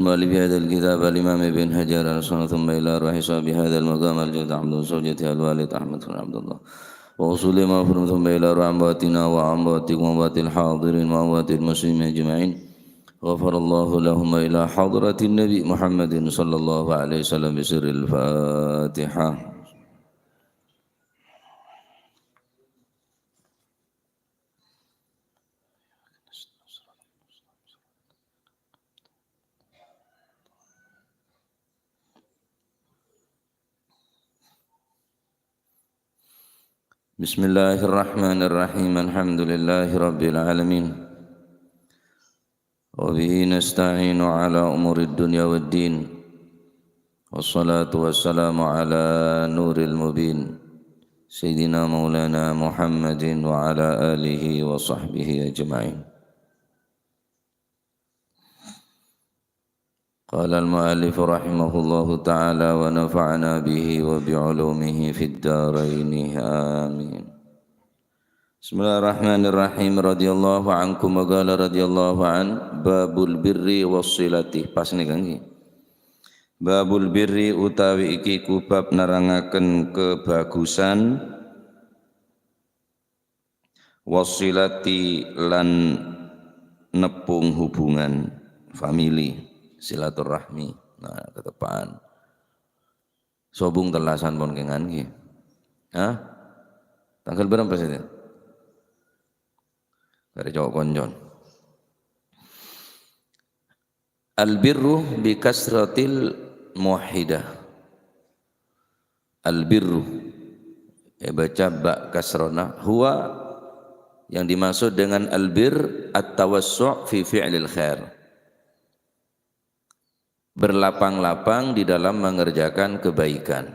مؤلف هذا الكتاب الإمام ابن حجر الأسقلاني ثم إلى روح صاحب هذا المقام الجد عبد زوجته الوالد أحمد بن عبد الله وأصول مغفور ثم إلى روح أمواتنا وأمواتكم وأموات الحاضرين وأموات المسلمين أجمعين غفر الله لهم إلى حضرة النبي محمد صلى الله عليه وسلم بسر الفاتحة. بسم الله الرحمن الرحيم الحمد لله رب العالمين وبه نستعين على أمور الدنيا والدين والصلاة والسلام على نور المبين سيدنا مولانا محمد وعلى آله وصحبه أجمعين. قال المؤلف رحمه الله تعالى ونفعنا به وبعلومه في الدارين آمين. بسم الله الرحمن الرحيم radhiyallahu ankum wa qala radhiyallahu an babul birri wassilati. Pas nih kan babul birri utawi iki kubab nerangaken kebagusan wassilati lan nepung hubungan famili silaturahmi. Nah, ketepaan sobung telasan pon kengan ki. Hah? Tanggal berapa sih? Dari cowok konjon. Al-birru bi kasratil muwahhidah. Al-birru baca ba kasrona huwa yang dimaksud dengan al-bir at-tawassu' fi fi'lil khair. Berlapang-lapang di dalam mengerjakan kebaikan,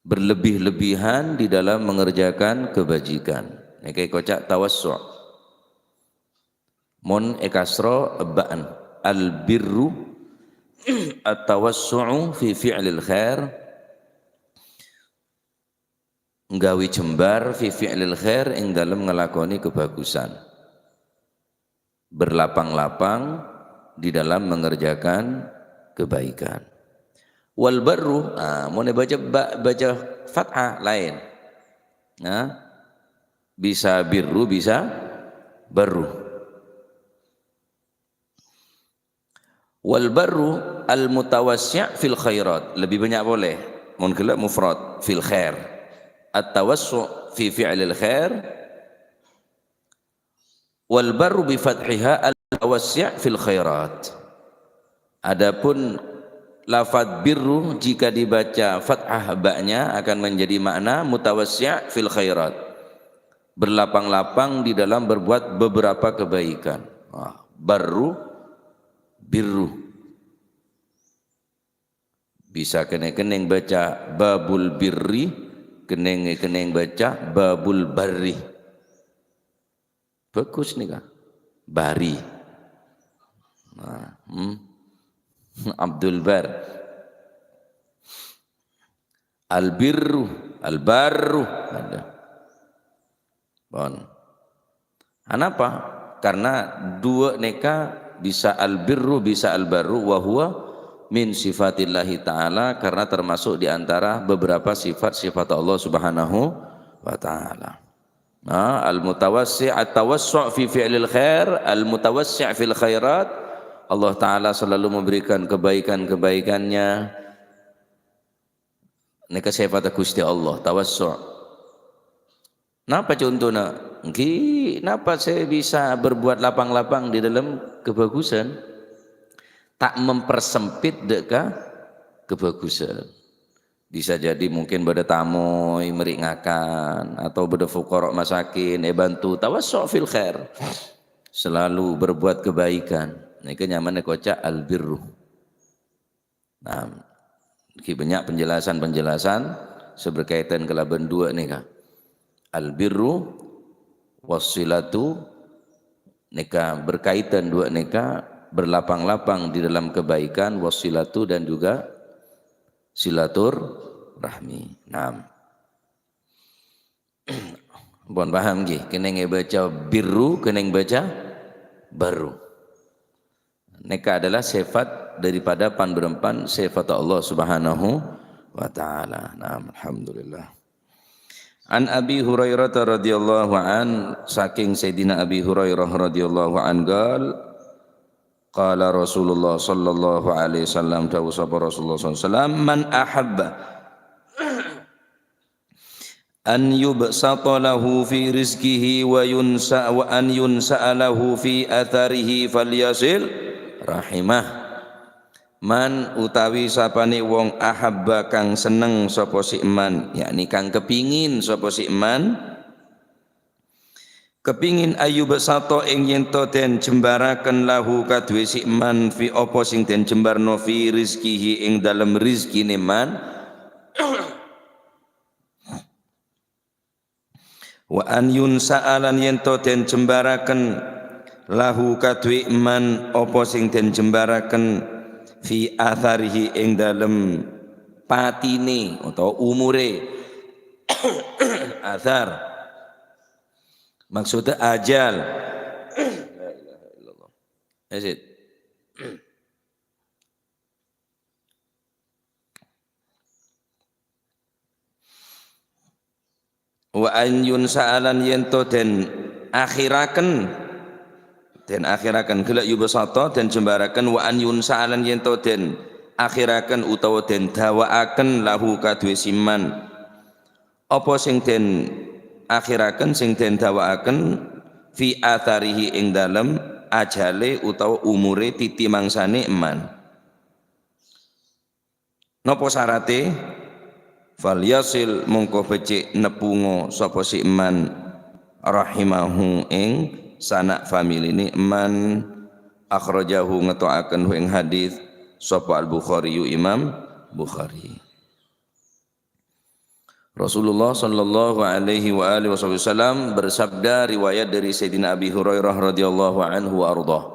berlebih-lebihan di dalam mengerjakan kebajikan. Ini kayak kocak tawassu'. Mon ekasro ba'an al-birru at-tawassu'u fi fi'lil khair, nggawi jembar fi fi'lil khair ing dalam ngelakoni kebagusan, berlapang-lapang di dalam mengerjakan kebaikan. Wal barru, mau baca fathah lain. Nah, bisa birru, bisa barru. Wal barru al mutawassi' fil khairat, lebih banyak boleh. Mun kala mufrad fil khair. At tawassu' fi fi'lil khair. Wal barru bi fathiha al-tawassi' fil khairat. Adapun lafadz birru jika dibaca fathah ba-nya akan menjadi makna mutawassi' fil khairat, berlapang-lapang di dalam berbuat beberapa kebaikan. Barru birru. Bisa keneng-keneng baca babul birri, keneng-keneng baca babul barri. Bagus nih kak, bari. Abdul Bar. Al-birru, al-barru ada. Bon. Kenapa? Karena dua neka bisa al-birru bisa al-barru wa huwa min sifatillahi ta'ala, karena termasuk diantara beberapa sifat-sifat Allah subhanahu wa ta'ala. Al-mutawassi' at-tawassu' fi fi'lil khair, al-mutawassi' fil khairat. Allah Ta'ala selalu memberikan kebaikan-kebaikannya. Ini sifat Gusti Allah, tawassu'. Napa contohnya? Napa saya bisa berbuat lapang-lapang di dalam kebagusan? Tak mempersempit deka kebagusan. Bisa jadi mungkin pada tamu meringakan atau pada fuqara masakin bantu tawassu' fil khair, selalu berbuat kebaikan. Ini kenyamannya kocak al-birru. Nah, banyak penjelasan seberkaitan kelaban dua nih kak. Al-birru wassilatu neka berkaitan dua neka berlapang-lapang di dalam kebaikan, wassilatu dan juga silatur rahmi. Naam. Bon paham nggih, kene baca birru, kene baca baru. Nikah adalah sifat daripada pan-berempan sifat Allah Subhanahu wa taala. Nah, alhamdulillah. An Abi Hurairah radhiyallahu an, saking Sayyidina Abi Hurairah radhiyallahu an qala Rasulullah sallallahu alaihi wasallam, dawuh sapa Rasulullah sallallahu alaihi wasallam, man ahabba an yubsata lahu fi rizqihi wa an yunsa lahu fi atharihi falyasil rahimah. Man utawi sapane wong ahabba kang seneng sapa si man, yakni kang kepingin sapa si man, kepingin ayub sato ing yen to den jembaraken lahu kadue si man fi apa sing den jembarno fi rizkihi ing dalem rizkine man, wa an yunsa'alan yen to den jembaraken lahu kadue man apa sing den jembaraken fi atharihi ing dalem patine atau umure. Athar maksudnya ajal. La ilaha illallah. Azid. Wa an yunsa'alan yento den akhiraken gelak yubasata den jembaraken, wa an yunsa'alan yento den akhiraken utawa den dawaaken lahu kadue siman apa sing den akhiraken sing den dawaaken fi atharihi ing dalem ajale utawa umure titi mangsane eman. Napa syarate? Falyasil mongko becik nepungo sapa si eman rahimahu ing sanak familine eman. Akhrajahu ngetoaken ing hadis sapa Al-Bukhari Imam Bukhari. Rasulullah sallallahu alaihi wa alihi wasallam bersabda, riwayat dari Sayyidina Abi Hurairah radhiyallahu anhu wa ardhah,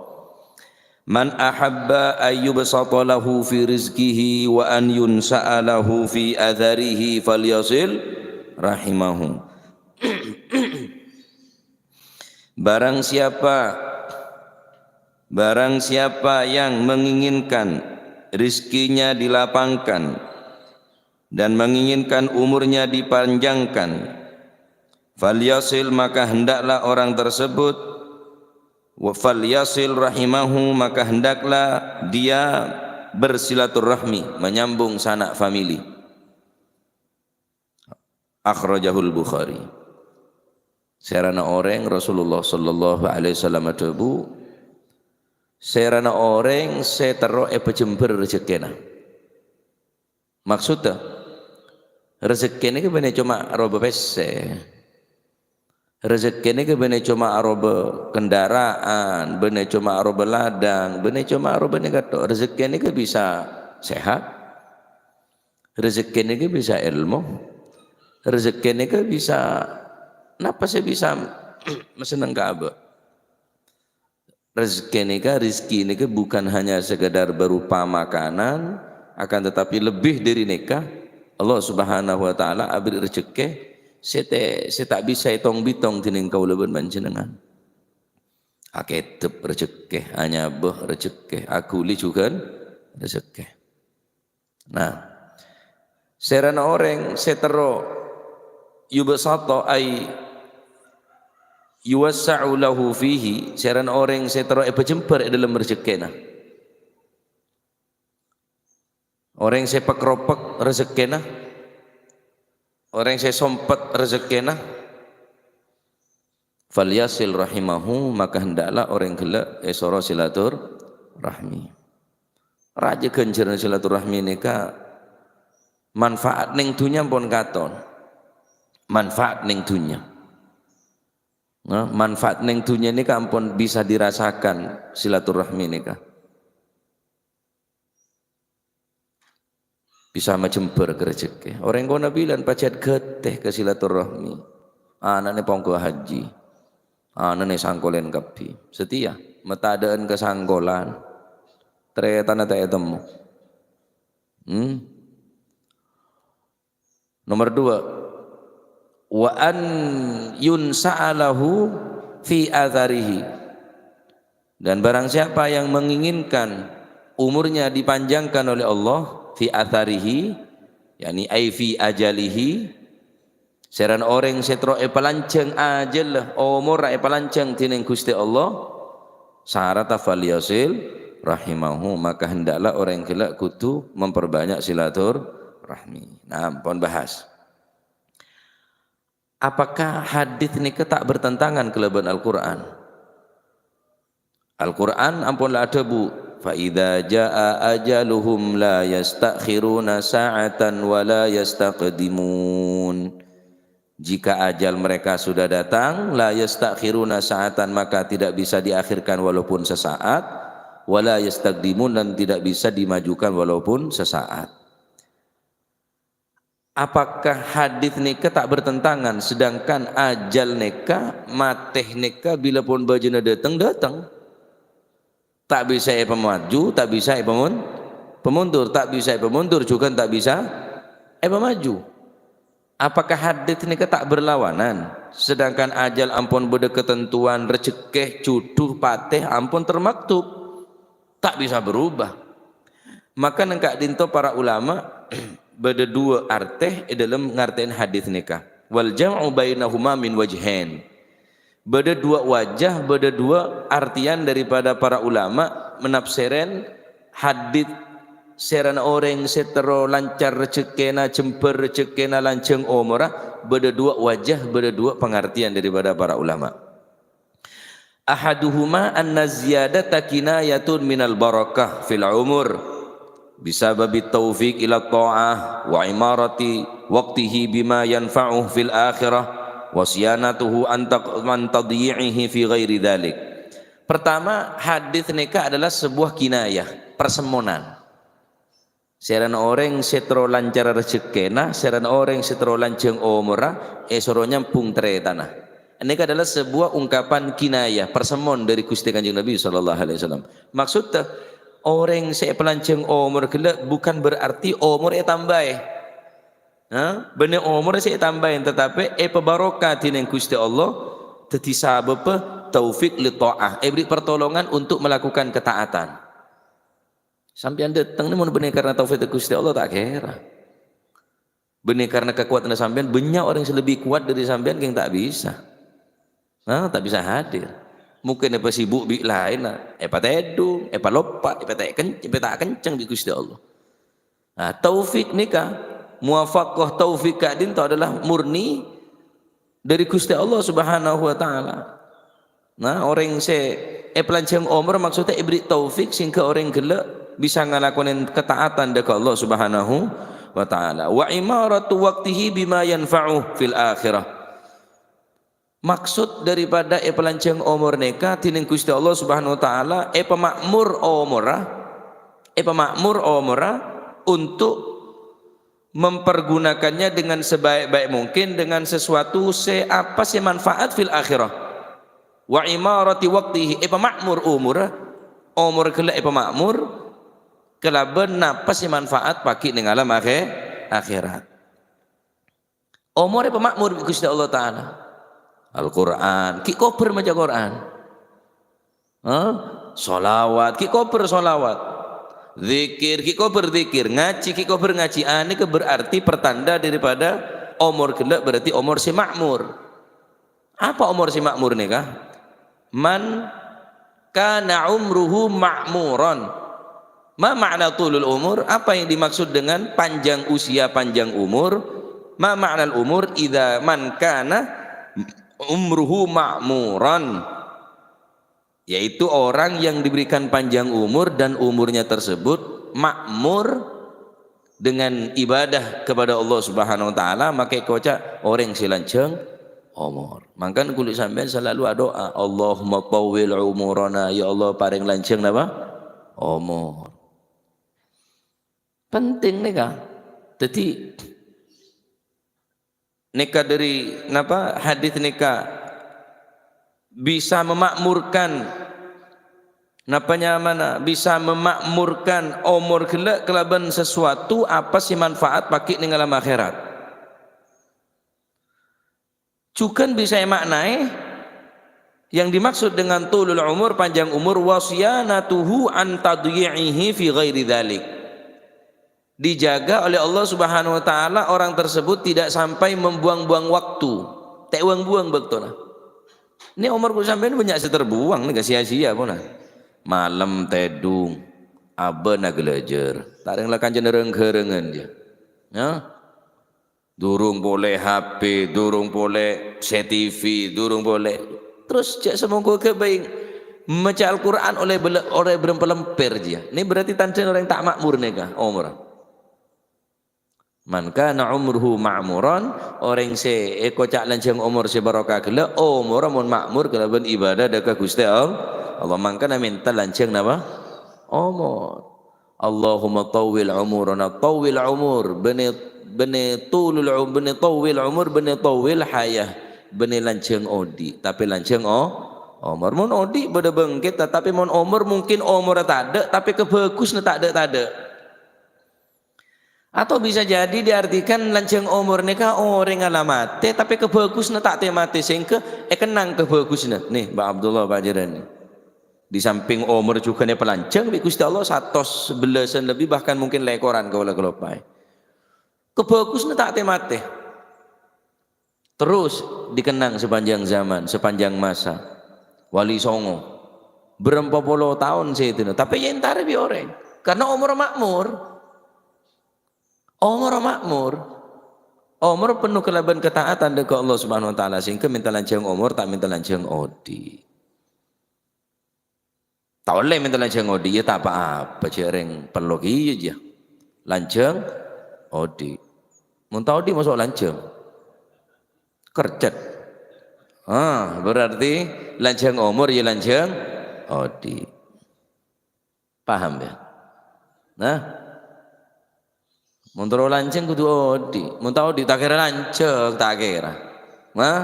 man ahabba ayyubsata lahu fi rizqihi wa an yunsa'a lahu fi adharihi falyasil rahimahu. Barang siapa yang menginginkan rizkinya dilapangkan dan menginginkan umurnya dipanjangkan, falyasil maka hendaklah orang tersebut, wa falyasil rahimahu maka hendaklah dia bersilaturahmi, menyambung sanak famili. Akhrajahul Bukhari. Serana orang Rasulullah sallallahu alaihi wasallam adabu, serana orang setero pejember rezekina. Maksudnya rezeki ini benar cuma roba pese, rezeki ini benar cuma roba kendaraan, benar cuma roba ladang, benar cuma roba negato. Rezeki ini bisa sehat, rezeki ini bisa ilmu, rezeki ini bisa napa sih bisa meseneng kabe. Rezeki ini bukan hanya sekedar berupa makanan, akan tetapi lebih dari nikah. Allah Subhanahu wa taala abri rezeki saya tak bisa hitong bitong tining kaulaban panjenengan. Aketep rezeki, hanya beh rezeki, akuli juga rezeki. Nah, serana orang setero yubsata ay yuwassa'u lahu fihi, serana orang setero pejemper dalam rezekina. Orang yang sepak ropek rezekina, orang yang sompet rezekina, falyasil rahimahu maka hendaklah orang gelak esoro silatur rahmi. Raja genjer silatur rahmi nika manfaat ning dunya pun katon, manfaat ning dunya. Nah, manfaat ning dunya nika ampun bisa dirasakan silaturahmi nika. Bisa majember ke rezeki. Orang kono bilang pacet geteh ke silaturahmi. Anane pongko haji. Anane sangkolen kapi. Setia metadaan ke sangkolan. Tretan ta temu. Nomor 2. Wa an yunsa'alahu fi atharihi. Dan barang siapa yang menginginkan umurnya dipanjangkan oleh Allah fi atharihi, yakni ai fi ajalihi, seran orang setro palanceng ajal lah umur palanceng tining Gusti Allah, syarat falyasil rahimahu, maka hendaklah orang kelak kudu memperbanyak silaturahmi. Nah, pon bahas. Apakah hadis ini tak bertentangan kelebihan Al-Quran? Al-Quran ampunlah ada bu. Fa idza jaa ajaluhum la yastakhiruna sa'atan wa la yastaqdimun. Jika ajal mereka sudah datang, la yastakhiruna sa'atan, maka tidak bisa diakhirkan walaupun sesaat, wa la yastaqdimun, dan tidak bisa dimajukan walaupun sesaat. Apakah hadis nikah tak bertentangan, sedangkan ajal nikah, mateh nikah bila pun bajana datang, tak bisa pemaju, tak bisa pemundur, tak bisa pemundur juga tak bisa pemaju. Apakah hadis nikah tak berlawanan, sedangkan ajal ampun beda ketentuan, rezeki cuduh pateh ampun termaktub, tak bisa berubah. Maka nengkak dinto para ulama beda dua arteh dalam ngartiin hadis nikah. Wal jam'u bainahuma min wajhain. Beda dua wajah, beda dua artian daripada para ulama menafsiran hadis seran orang setero lancar rezekina, jember rezekina, lanceng umurah. Beda dua wajah, beda dua pengertian daripada para ulama. Ahaduhuma anna ziyadata kinayatun minal barakah fil umur bisababi taufiq ila ta'ah wa imarati waqtihi bima yanfa'uh fil akhirah wa siyanatuhu an tadyi'ihi fi ghairi dhalik. Pertama, hadis nikah adalah sebuah kinayah, persemonan. Seran orang setro lancar rezekina, seran orang setro lanceng umurah, soro nyampung tere tanah. Ini adalah sebuah ungkapan kinayah, persemon dari Gusti Kanjeng Nabi sallallahu alaihi wasallam. Maksudnya orang saya pelanceng umur kelak bukan berarti umur tambah. Benar umur saya tambahin, tetapi pebarokah tineng Gusti Allah teti sabab taufik li ta'ah, beri pertolongan untuk melakukan ketaatan. Sampai anda datang ni benar karena taufik Gusti Allah tak kira. Benar karena kekuatan sampean, banyak orang yang lebih kuat dari sampean yang tak bisa. Tak bisa hadir. Mungkin apa sibuk bi lain, apa tedu, apa lopak, apa tak kencang bi Gusti Allah. Nah, taufik nikah, muwafaqah taufik kadin itu adalah murni dari Gusti Allah Subhanahu wa taala. Nah, orang se pelancong umur maksudnya beri taufik sehingga orang gelak bisa ngelakuin ketaatan dekat Allah Subhanahu wa taala. Wa imaratu waqtihi bima yanfa'uh fil akhirah. Maksud daripada pelancong umur nikah tining Gusti Allah Subhanahu wa taala pemakmur umurah untuk mempergunakannya dengan sebaik-baik mungkin dengan sesuatu apa sih manfaat fil akhirah. Wa imarati waqtihi pemakmur umur kelak pemakmur kelaben napa sih manfaat paki ning alam akhirat. Umur pemakmur Gusti Allah taala. Al-Quran, ki koper maca Quran, solawat, ki koper solawat, zikir, ki koper zikir, ngaji, ki koper ngaji. Ini berarti pertanda daripada umur kelak berarti umur si makmur. Apa umur si makmur nih kah? Man kana umruhu ma'muran. Ma makna tulul umur? Apa yang dimaksud dengan panjang usia, panjang umur? Ma makna umur? Idza man kana umruhu ma'muran, yaitu orang yang diberikan panjang umur dan umurnya tersebut makmur dengan ibadah kepada Allah Subhanahu wa taala, maka koca orang silanceng umur. Maka kulit sampean selalu doa, Allahumma tawwil umurana, ya Allah paring lanceng napa umur. Penting nih kah? Jadi nikah dari napa hadis nikah bisa memakmurkan napanya mana bisa memakmurkan umur kelak kelaban sesuatu apa sih manfaat pakai ning alam akhirat. Cukan bisa maknai Yang dimaksud dengan tulul umur, panjang umur, wasiyanatuhu an tadyi'ihi fi ghairi dzalik. Dijaga oleh Allah Subhanahu wa taala orang tersebut tidak sampai membuang-buang waktu. Tak buang-buang betul. Ini umur sampean banyak terbuang nih, sia-sia pun. Malam tedung, aba na gelejer. Tak ada lakan cenderung-kerengan dia. Ya. Durung boleh HP, durung boleh CTV, durung boleh. Terus cak semoga kebaik membaca Al-Quran oleh berempelempir dia. Ini berarti tanda orang tak makmur nih kah umur. Man kana umruhu ma'muran, orang se kocak lancang umur se barokah gela umur mun makmur kelaban ibadah dekat Gusti Allah. Mangkana minta lancang napa? Umur. Allahumma tawwil umurana, tawwil umur, bani tulul umur, bani tawwil umur, bani tawwil hayah, bani lancang odi, tapi lancang umur mun odi beda bengket, tapi mun umur mungkin umur tak ada, tapi kebagus tak ada. Atau bisa jadi diartikan lancang umur nikah orang alamate tapi kebagusna tak temate sehingga kenang kebagusna. Nih Mbak Abdullah Pak Jiran. Di samping umur juga nih pelancang, Gusti Allah 111 lebih bahkan mungkin lekoran kalau kelopai. Kebagusna tak temate. Terus dikenang sepanjang zaman, sepanjang masa. Wali Songo. Berapa puluh tahun sih itu, tapi yang entar bi orang. Karena umur makmur. Umur makmur, umur penuh kelaban ketaatan dekat Allah Subhanahu wa taala sehingga minta lancang umur tak minta lancang odi. Tak boleh minta lancang odi ya tak apa-apa cereng perlu iya aja. Lancang odi. Mun tau odi masuk lancang. Kercet. Berarti lancang umur ya lancang odi. Paham ya? Nah, mun terus lanceng kudu odi, mun tau odi tak kira lanceng, tak kira. Nah,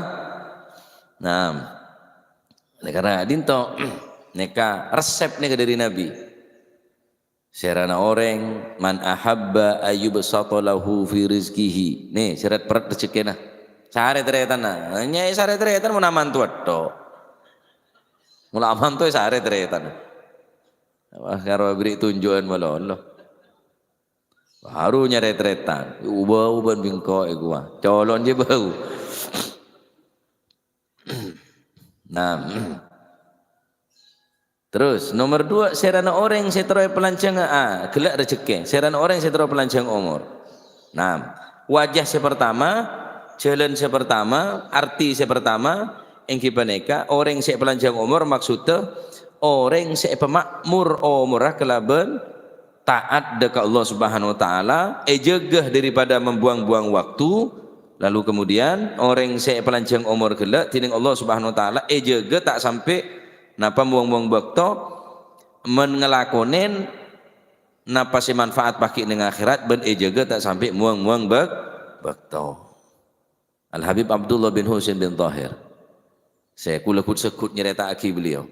karena dinto neka resep neka dari Nabi. Serana orang man ahabba ayyubsata lahu fi rizqihi. Nih syarat perat rezekina. Sare teretan nah. Nyai sare teretan mun aman tuat tok. Mula aman tuh sare teretan. Wah karo beri tunjukan malah Allah. Baru nyeret-retan, ubah-ubah bingkok gua, colon je bau. Nah, terus nomor 2 serana orang seterai pelancang gelak rezeki, serana orang seterai pelancang umur. Nah, wajah sepertama, jalan sepertama, arti sepertama, engki paneka orang se pelancang umur maksudnya orang se pemakmur umurah kelaban taat dekat Allah Subhanahu wa taala, jegah daripada membuang-buang waktu, lalu kemudian orang saya pelancang umur gelak tining Allah Subhanahu wa taala jegah tak sampai napa buang-buang waktu mengelakonen napa si manfaat pakai dengan akhirat ben jegah tak sampai buang-buang waktu. Al Habib Abdullah bin Husain bin Tahir. Saya kula sekut nyerita aki beliau.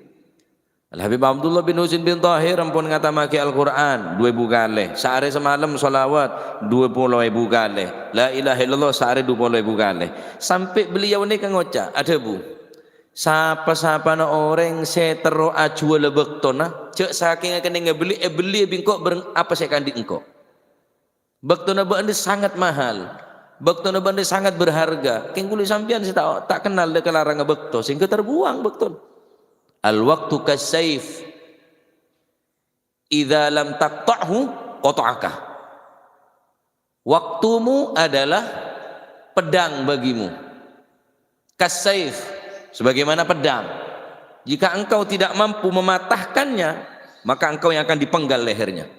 Al Habib Abdullah bin Husain bin Tahir ampun ngata maki Al-Quran 2000 kali, sehari semalam solawat 20.000 kali, la ilaha illallah sehari 20.000 kali. Sampai beliau ini kan ngocak, ada bu, sapa-sapa na orang saya terus ajual bektona, cek saking akan beli bingkok apa saya kandi engkau. Bektona benda sangat mahal, bektona benda sangat berharga. Kengkuli sampian saya tak kenal dekat larang bekto, sehingga terbuang bekton. Al-waqtu kas-sayf idza lam taqta'hu qata'aka. Waktumu adalah pedang bagimu. Kas-sayf sebagaimana pedang. Jika engkau tidak mampu mematahkannya, maka engkau yang akan dipenggal lehernya.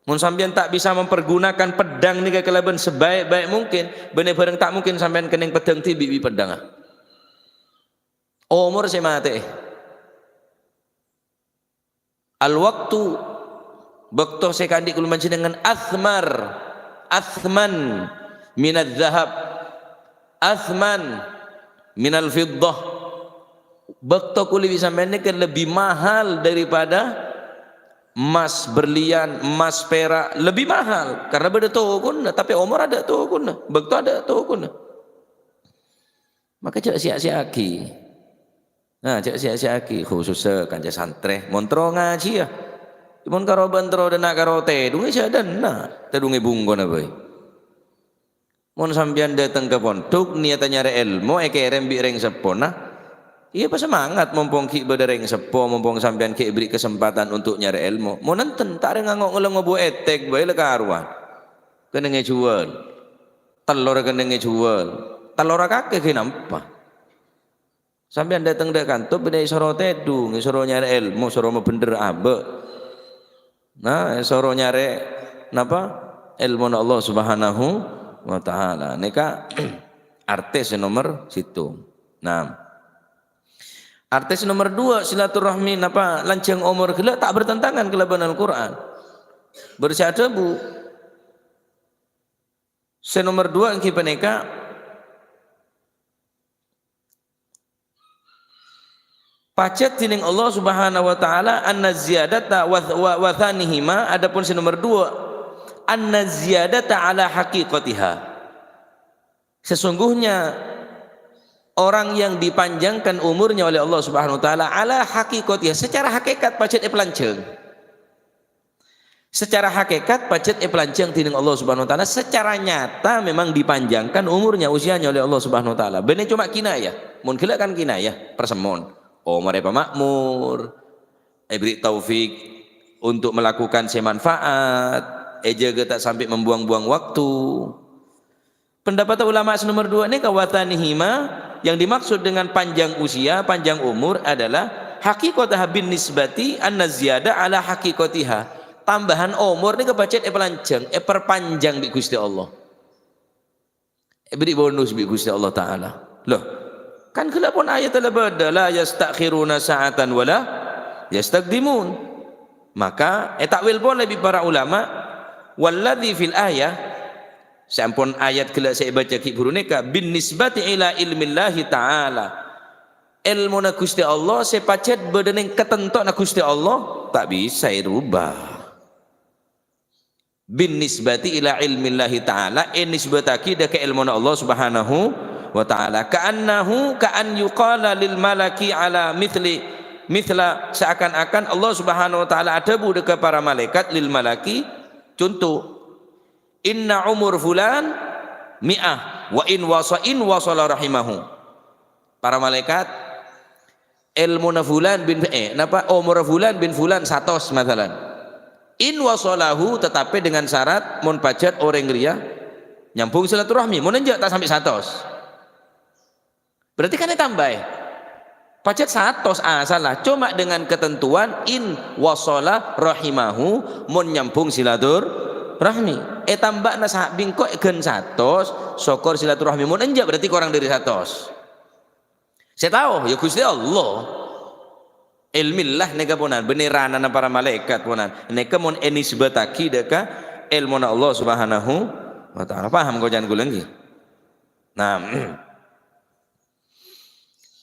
Mun sampean tak bisa mempergunakan pedang nika kelaban sebaik-baik mungkin, bener-bener tak mungkin sampean kening pedang tibi pedang. Umur saya mati. Al-waktu bakto sekandi kulu manci dengan athman minal zahab, athman minal fiddah. Bakto kuli bisa menekan lebih mahal daripada emas berlian, emas perak, lebih mahal karena beda tokun, tapi umur ada tokun, bakto ada tokun. Maka cak siak-siaki. Nah, cek sia-siaki khususnya kanca santre montro ngaji ya. Mun karo bantro dana karo tedung sia dana, tedunge bungkon apa. Mun sampean datang ke pondok niatan nyari ilmu kerem bi reng sepona. Iya pas semangat mumpung ki bereng sepo mumpung sampean ki beri kesempatan untuk nyari ilmu. Mun nenten tak ada ngangok ngeleng ngobo etek bae le karuan. Kena ngejual. Telur kena ngejual. Telur kakek ki nampak. Sampean datang dek kantor beda isoro tedung, isoro nyari ilmu, isoro bener abe. Nah, isoro nyari napa? Ilmu Allah Subhanahu wa taala. Nika artis nomor situ. Nah, artis nomor 2 silaturahmi napa lanceng umur gila tak bertentangan kelaban Al-Qur'an. Bersyadebu. Nomor 2 engki peneka pacet tining Allah Subhanahu wa taala anna ziyadata wa thanihima adapun nomor 2 anna ziyadata ala haqiqatiha. Sesungguhnya orang yang dipanjangkan umurnya oleh Allah Subhanahu wa taala ala haqiqatiha secara hakikat pacet pelanceng. Secara hakikat pacet pelanceng tining Allah Subhanahu wa taala secara nyata memang dipanjangkan umurnya usianya oleh Allah Subhanahu wa taala. Bener cuma kinayah. Mun gila kan kinayah persemon. Umar makmur, beri taufik untuk melakukan semanfaat, jaga tak sampai membuang-buang waktu. Pendapat ulama nomor 2 ini kawatanihima yang dimaksud dengan panjang usia, panjang umur adalah haqiqatah bin nisbati anna ziyada ala haqiqatiha. Tambahan umur ini kebacet pelanceng, perpanjang bi Gusti Allah. Beri bonus bi Gusti Allah taala. Loh, kan kala pun ayat telah beda la yastakhiruna sa'atan wala yastaqdimun. Maka takwil pun lebih para ulama walladzi fil ayah sampun ayat kala saya baca ki buruneka bin nisbati ila ilmillahi taala. Ilmu na Gusti Allah sepacet bedeneng ketentok na Gusti Allah tak bisa dirubah. Bin nisbati ila ilmillahi taala nisbataki da ke ilmu Allah Subhanahu wa ta'ala ka'annahu ka'an yuqala lil malaki ala mithla seakan-akan Allah Subhanahu wa ta'ala adabu dekat para malaikat lil malaki contoh inna umur fulan mi'ah wa in wasala rahimahu. Para malaikat ilmu fulan bin napa umur fulan bin fulan 100 masalan in wasalahu tetapi dengan syarat mun pajat orang ria nyambung silaturahmi mun enjak tak sampai 100. Berarti kan ditambah pacet 100 salah cuma dengan ketentuan in wasala rahimahu mun nyambung silaturahmi tambah nasah bingkok gen 100 syukur silaturahmi mun enjak berarti kurang dari 100. Saya tahu ya Gusti Allah ilmillah nega punan beneran para malaikat punan nega mun enisbataki deka ilmu Allah Subhanahu wa taala. Paham kau jangan gulang lagi. Nah,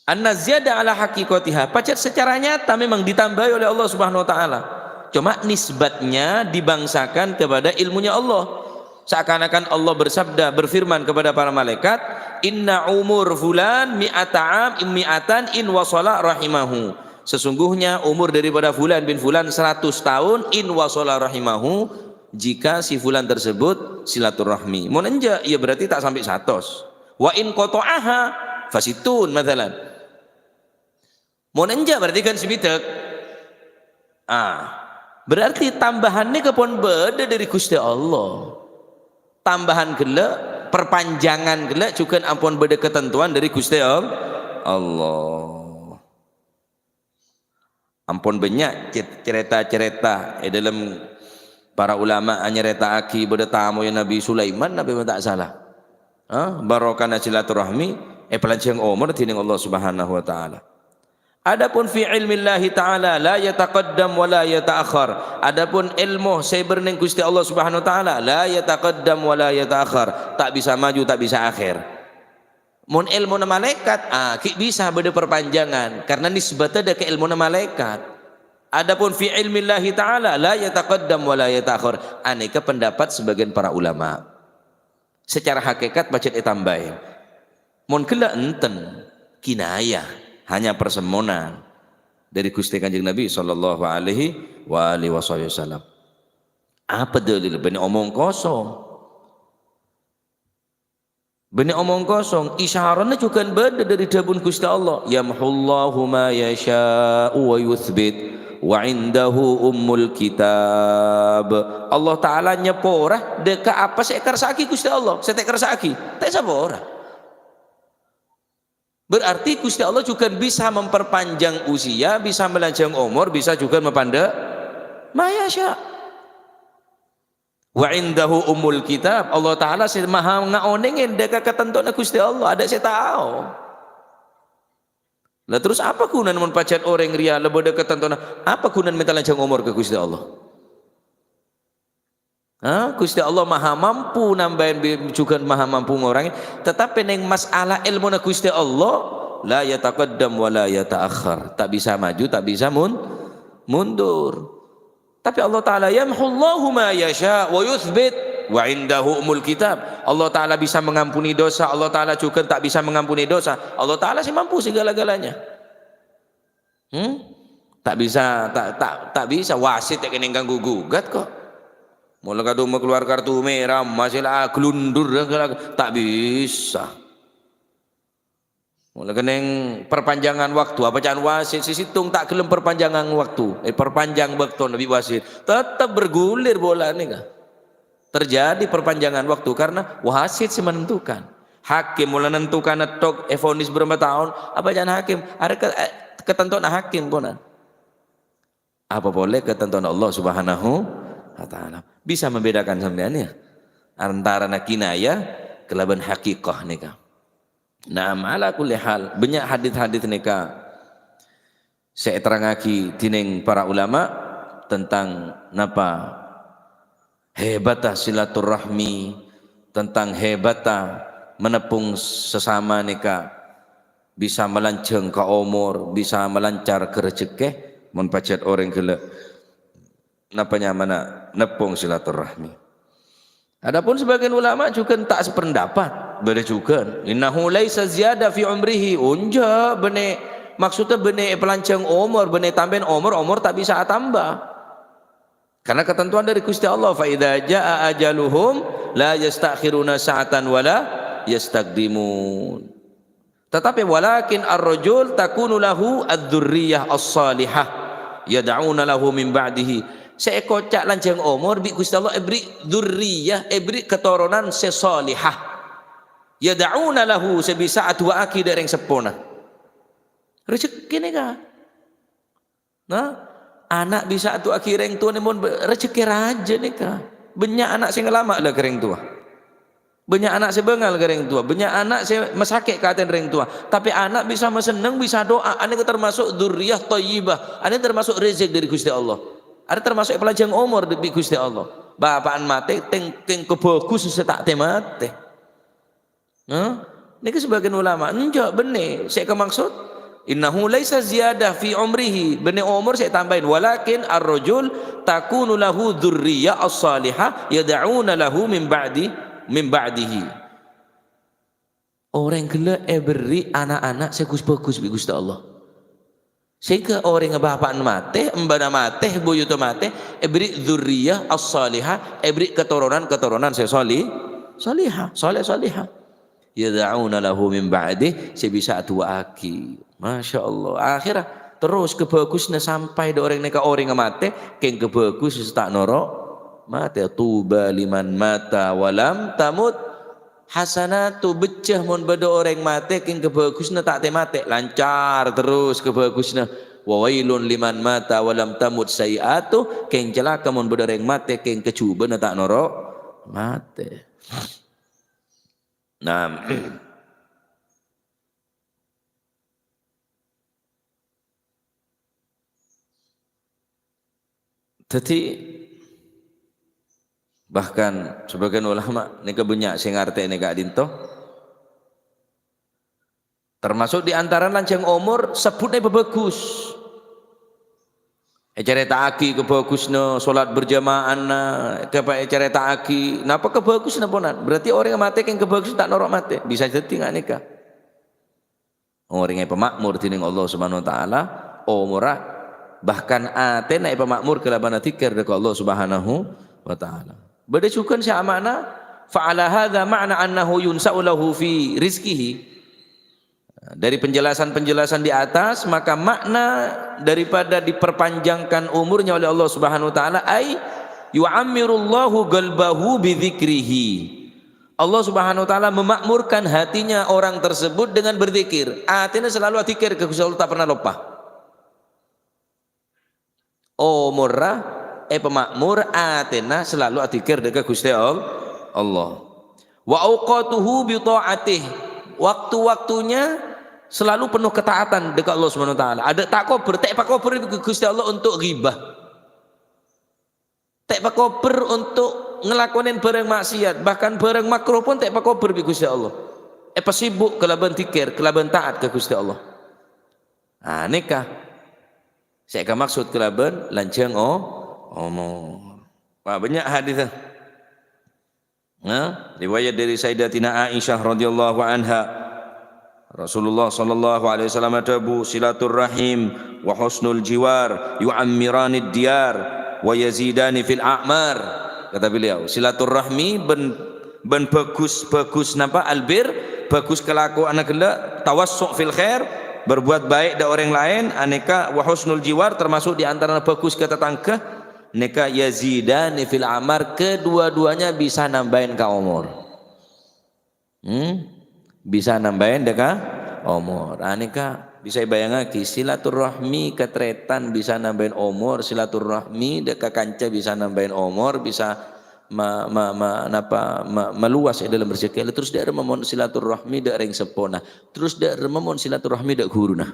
an-naziyada ala haqiqatiha pacet secara nyata memang ditambahi oleh Allah Subhanahu wa taala. Cuma nisbatnya dibangsakan kepada ilmunya Allah. Seakan-akan Allah bersabda berfirman kepada para malaikat, "Inna umur fulan mi'ata am mi'atan in wasala rahimahu." Sesungguhnya umur daripada fulan bin fulan 100 tahun in wasala rahimahu jika si fulan tersebut silaturahmi. Mun enja ya berarti tak sampai 100. Wa in qata'aha fasitun mathalan. Mun enja berarti kan sebitek. Berarti tambahannya kepon beda dari Gusti Allah. Tambahan gela, perpanjangan gela juga ampun beda ketentuan dari Gusti Allah. Ampun banyak cerita-cerita dalam para ulama nyerita aki pada tamu yang Nabi Sulaiman Nabi tak salah. Barokana silaturahmi pelanceng umur tining Allah Subhanahu wa taala. Adapun fi ilmillahi taala la yataqaddam wa la yata'akhir. Adapun ilmu saya berning Gusti Allah Subhanahu wa taala la yataqaddam wa la yata'akhir. Tak bisa maju tak bisa akhir. Mun ilmu na malaikat bisa beda perpanjangan karena nisbatnya ada ke ilmu na malaikat. Adapun fi ilmillahi taala la yataqaddam wa la yata'akhir. Aneka pendapat sebagian para ulama. Secara hakikat bacet tambahin. Mun kela enten kinayah. hanya persemonan dari Gusti Kanjeng Nabi sallallahu alaihi wasallam. Apa dalil? Bani omong kosong. Bani omong kosong, isyaratnya juga beda dari dabun Gusti Allah. Yamhullahu ma yasha'u wa yuthbit wa indahu ummul kitab. Allah Ta'ala nyepora deka apa saya kersaki Gusti Allah. Saya tak kersaki, tak sabora. Berarti Gusti Allah juga bisa memperpanjang usia, bisa melanjang umur, bisa juga mempandang ma yasha'. Wa indahu umul kitab. Allah Ta'ala si maha ngaonengin deka ketentuan Gusti Allah. Ada saya tahu. Lah terus apa kunan mun pacat orang ria leboda ketentuan? Apa kunan minta lanjang umur ke Gusti Allah? Gusti Allah maha mampu nambahin juga maha mampu ngorangin. Tetapi neng masalah ilmu na Gusti Allah la yataqaddam wa la yata'akhir. Tak bisa maju, tak bisa mundur. Tapi Allah Ta'ala yamhullahu ma yasha wa yuthbit wa indahu umul kitab. Allah Ta'ala bisa mengampuni dosa, Allah Ta'ala juga tak bisa mengampuni dosa. Allah Ta'ala sih mampu segala-galanya. Tak bisa wasit yang kena ganggu gugat kok. Mulai kadu keluar kartu merah masih lah kelundur tak bisa. Mulai keneng perpanjangan waktu apa jangan wasit situng tak gelem perpanjangan waktu perpanjang waktu Nabi wasit tetap bergulir bola nih kah terjadi perpanjangan waktu karena wasit sih menentukan hakim mulai menentukan netok vonis berapa tahun apa jangan hakim ada ketentuan hakim bonan apa boleh ketentuan Allah Subhanahu wa Ta'ala bisa membedakan sampean ya antara kinayah kelaban hakikah nih kah. Nah, ala kulli hal banyak hadis-hadis neka saya terangaki tineng para ulama tentang napa hebatah silaturahmi, tentang hebatah menepung sesama neka bisa melanceng ke umur, bisa melancar ke rezeki, mun pacet orang gele napanya mana nepung silaturahmi. Adapun sebagian ulama juga tak sependapat, beda juga. Innahu laisa ziyada fi umrihi, unja bene maksudnya bene pelancang umur, bene tambahin umur tak bisa tambah. Karena ketentuan dari Gusti Allah, fa idza jaa ajaluhum la yastakhiruna sa'atan wala yastaqdimun. Tetapi walakin ar-rajul takunu lahu ad-dzurriyyah as-salihah yad'una lahu min ba'dihi. Saya kocak lancang umur bi Gusti Allah ebri dzurriyyah ebri keturunan sesolihah yad'una lahu sebisa atwa aki dereng sepona rezeki nih kah nah anak bisa atwa aki reng tua nih rezeki raja nih kah banyak anak sing lama lah kereng tua banyak anak sebengal kereng tua banyak anak saya mesake katen reng tua tapi anak bisa meseneng bisa doa ane termasuk dzurriyyah thayyibah ane termasuk rezeki dari Gusti Allah. Ada termasuk pelajang umur di Gusti Allah. Bapaan mate teng kebagus setak temate. Niki sebagian ulama enggak bener. Saya kemaksud innahu laisa ziyadah fi umrihi. Bener umur saya tambahin walakin ar-rajul takunu lahu dzurriyyah as-salihah yad'una lahu min ba'dihi. Orang gila beri anak-anak segus bagus bi Gusti Allah. Sehingga orang bapak mate, mbana mate, buyuto mate, beri dzurriyyah as-salihah, beri keturunan salihah. Yad'una lahu min ba'di sebisa tua aki. Masya Allah. Akhirnya terus kebagusnya sampai do orang neka orang mate, keng kebagus tak norok mate tuba liman mata walam tamut hasanatu becah mun beda orang mate keng kebagusna tak mate lancar terus kebagusna wa wailun liman mata walam tamut sayiatu keng celaka mun beda orang mate keng kecuben tak norok mate. Nah jadi bahkan sebagian ulama nika banyak sing arte nika dinto termasuk diantara lancang umur sebutnya bagus cerita aki kebagusna salat berjamaah cerita aki napa kebagusna ponan berarti orang yang mati yang kebagus tak norok mati bisa jadi nggak nikah Orang yang pemakmur tining Allah Subhanahu wa taala umurah bahkan atena pemakmur kelaban zikir dekat Allah Subhanahu wa taala. Beda syukur sya makna fa'ala hadza ma'na annahu yunsa'u lahu fi rizqihi. Dari penjelasan-penjelasan di atas maka makna daripada diperpanjangkan umurnya oleh Allah Subhanahu wa taala ai yu'ammirullahu qalbahu bi dzikrihi. Allah Subhanahu wa taala memakmurkan hatinya orang tersebut dengan berzikir. Hatinya selalu zikir ke Gusti Allah, tak pernah lupa. Umurah pemakmur atena selalu zikir dekat Gusti Allah. Wa auqatuhu bi taatih. Waktu-waktunya selalu penuh ketaatan dekat Allah Subhanahu wa taala. Ada takober, tak pakober Gusti Allah untuk ghibah. Tak pakober untuk ngelakonin barang maksiat, bahkan barang makruh pun tak pakober bi Gusti Allah. Sibuk kelaban zikir, kelaban taat ke Gusti Allah. Ah nikah. Saya akan maksud kelaban lancang omong. Wah, banyak hadis. Riwayat dari Sayyidatina Aisyah radhiyallahu anha. Rasulullah sallallahu alaihi wasallam tabu silaturrahim wa husnul jiwar yu'ammiranid diyar wa yazidani fil a'mar. Kata beliau, silaturrahmi ben bagus napa albir, bagus kelakuan kelak, tawassu' fil khair, berbuat baik dak orang lain, aneka wa husnul jiwar termasuk di antara bagus ke tetangga, neka yazidani fil a'mar, kedua-duanya bisa nambahin ka umur. Bisa nambahin deka umur. Aneka bisa bayangake silaturahmi ketretan bisa nambahin umur, silaturahmi deka kanca bisa nambahin umur, bisa meluas dalam berzikir. Terus dak rememon silaturahmi dak ring sepona. Terus dak rememon silaturahmi dak guruna.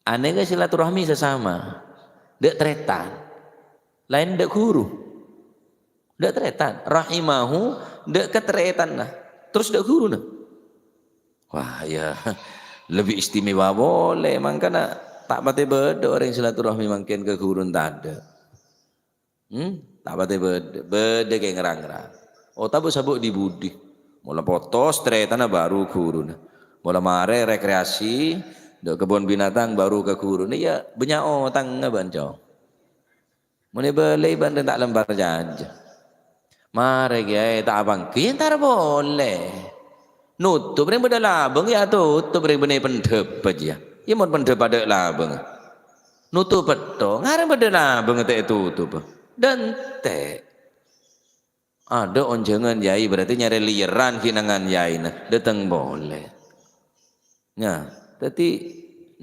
Aneka silaturahmi sesama. Dak tretan. Lain dak guru. Dak tretan, rahimahu dak ketretan lah. Terus dak guru nah. Wah ya lebih istimewa boleh, makanya tak pate beda orang silaturahmi mungkin ke guru tak ada. Tak pate beda kayak ngerang-ngerang. Oh tabu sabuk di budi. Mula foto tretan baru guru nah. Mula mare rekreasi dak kebun binatang baru ke guru nah ya banyak tangga bancau. Mune beli bandeng tak lembar janja. Mari gaya tak abang kita boleh nutup ring benda labeng ya tutup ring benda pendep aja ya mau pendep ada labeng nutup betul ngarang benda labeng tak tutup dan tak ada onjangan yai berarti nyari liaran kinangan yai nah datang boleh ya tapi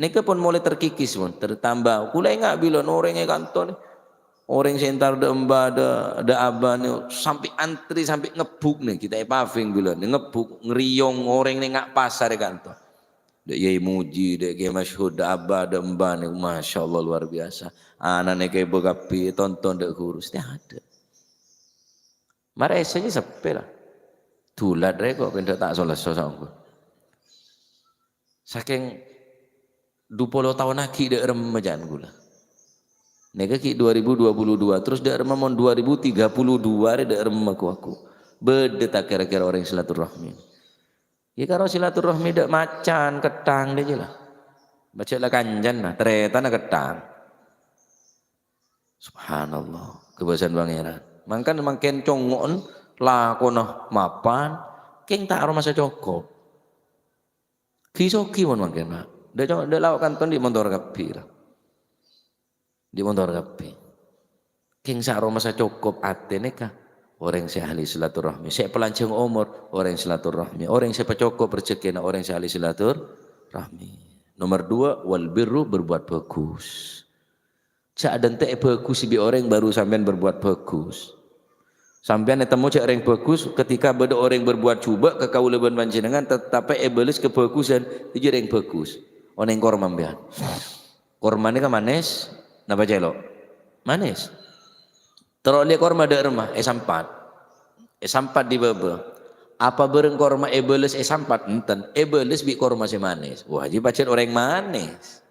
neka pun mulai terkikis pun tertambah kulai nggak bilang orangnya kantor orang sentar de emba de abah sampai antri sampai ngebuk nih kita paving bilang ngebuk ngeriong orang nih nggak pasar kan tuh de yai muji de kayak masyhur de abah de emba nih masya Allah luar biasa anak nih kayak begapi tonton de kurus dia ada mara esanya sepi lah tulat reko pindah tak selesai sangku saking 20 tahun lagi de remajaan gula nega ki 2022 terus dak rememon 2032 dak remem aku beda tak kira-kira orang silaturahmi ya karo silaturahmi dak macan ketang dia je lah baca lah kanjan lah tretan ketang subhanallah kebiasaan pangeran mangkan mangken congon lakono mapan king tak aro masa cukup kisoki mon mangken mak dak lawak kanton di motor kapi lah di motor kapi king saro masa cukup atene kah orang yang ahli silaturahmi saya pelancong umur orang silaturahmi orang yang cukup rezeki orang yang ahli silaturahmi nomor 2 wal birru berbuat bagus cak dan teh bagus bi orang baru sampean berbuat bagus sampean ketemu cak orang bagus ketika beda orang berbuat coba ke kaulaban panjenengan tetapi iblis kebagusan itu orang bagus oneng korma mbean korma ini kan manis napa celok manis terus dia korma ada rumah sampat di bebe apa bereng korma ebeles sampat enten ebeles bi korma si manis wajib bacet orang manis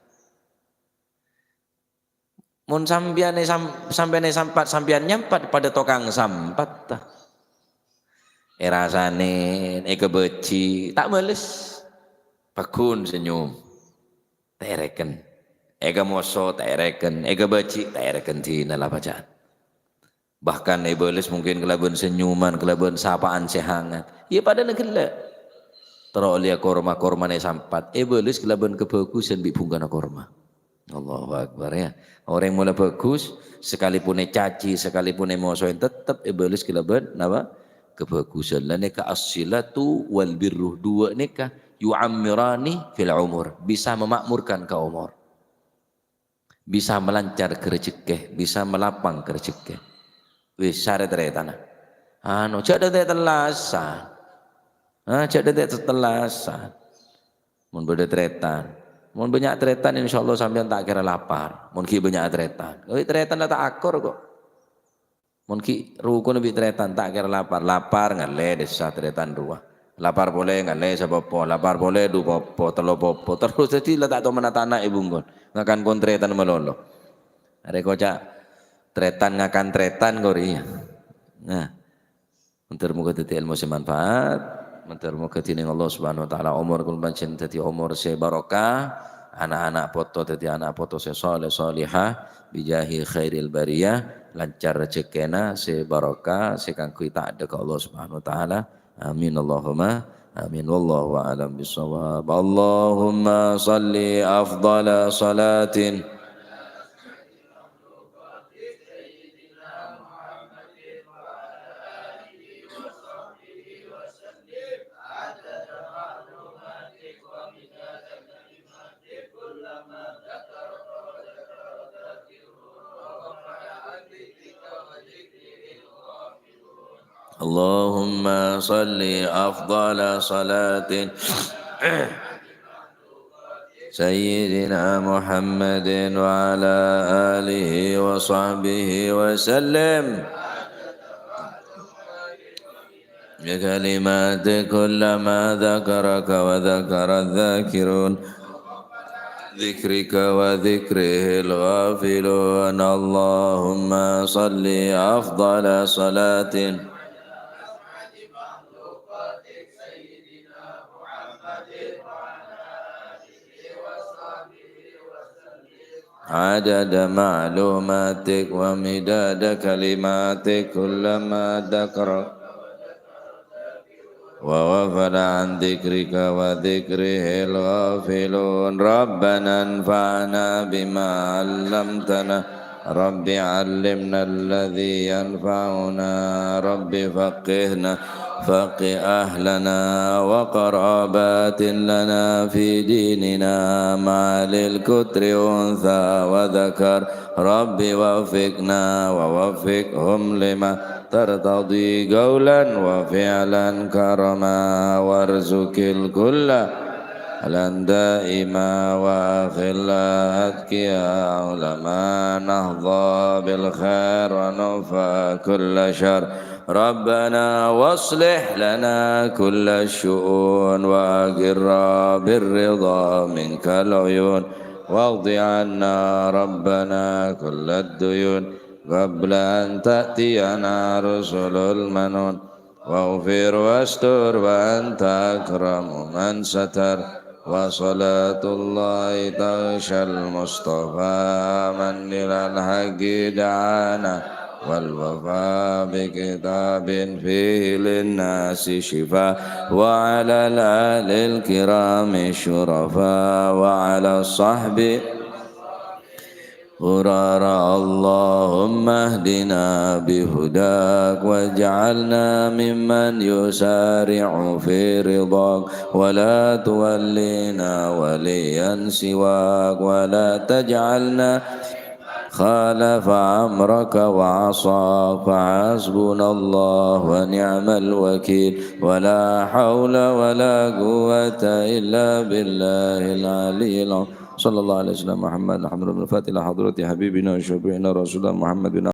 mun sampian sampat sampian nyampat pada tokang sampat Rasane kebeci tak males. Pakun senyum. Tereken. Ega moso tereken, ega beci tereken tina lah bacaan. Bahkan ibelis mungkin kelaban senyuman, kelaban sapaan sehangat. Ia pada negela. Terolia korma ne sampat. Ibelis kelaban kebagusan bibungkana korma. Allahu Akbar ya. Orang yang mulai bagus, sekalipun caci, sekalipun mosoin tetap ibelis kelaban napa? Kebagusan. La nikah as-silatu wal birruh. Dua nikah yu'ammirani fil umur. Bisa memakmurkan ke umur. Bisa melancar ke rezeki, bisa melapang ke rezeki. Wis syarat tanah. Anu cak ada telasan. Cak ada telasan. Mun beda tretan. Mun banyak tretan insyaallah sampean tak kira lapar. Mun ki banyak tretan. Tretan tak akor kok. Mun ki rukun lebih tretan tak kira lapar. Lapar ngale desa tretan dua. Lapar boleh ngale sapopo, lapar boleh du popo, telo popo. Terus jadi lah tak tahu mana tanah ibu ngon. Ngakan kontretan melolo. Ada kocak tretan ngakan tretan gori. Nah, mentor muka teti ilmu semanfaat, mentor muka tini Allah Subhanahu Wa Taala umur kul bancen teti umur se barokah, anak-anak foto teti anak foto se soleh solihah, bijahi khairil bariyah, lancar rezekina se barokah, se kangkui tak ada ke Allah Subhanahu Wa Taala. Amin Allahumma amin wallahu a'lam bissawab. Allahumma salli afdala salatin Allahumma salli afdala salatin Sayyidina Muhammadin wa ala alihi wa sahbihi wa sallim بكلمات كلما ذكرك وذكر الذاكرون ذكرك وذكره الغافلون اللهم صل أفضل صلاة عدد معلوماتك ومداد كلماتك كلما ذكرك وغفل عن ذكرك وذكره الغافلون ربنا انفعنا بما علمتنا رب علمنا الذي ينفعنا رب فقهنا فقه أهلنا وقرابات لنا في ديننا مع للكتر أنثى وذكر رب وفقنا ووفقهم لما ترتضي قولا وفعلا كرما وارزق الكل أهلا دائما وأخلا أتقيا علما نهضى بالخير ونوفى كل شر ربنا واصلح لنا كل الشؤون وأقر بالرضا منك العيون واقض عنا ربنا كل الديون قبل أن تأتينا رسل المنون واغفر واستر وأنت أكرم من ستر وصلاة الله تغشى المصطفى من إلى الحق دعانا والوفاء بكتاب فيه للناس شفاء وعلى الآل الكرام الشرفاء وعلى الصحب غرارا اللهم اهدنا بهداك واجعلنا ممن يسارع في رضاك ولا تولينا وليا سواك ولا تجعلنا خالف أمرك وعصاك فحسبنا الله ونعم الوكيل ولا حول ولا قوة إلا بالله العلي العظيم صلى الله عليه وسلم محمد الحمد لله الفاتحة حضرة حبيبنا وشفيعنا رسول الله محمد بن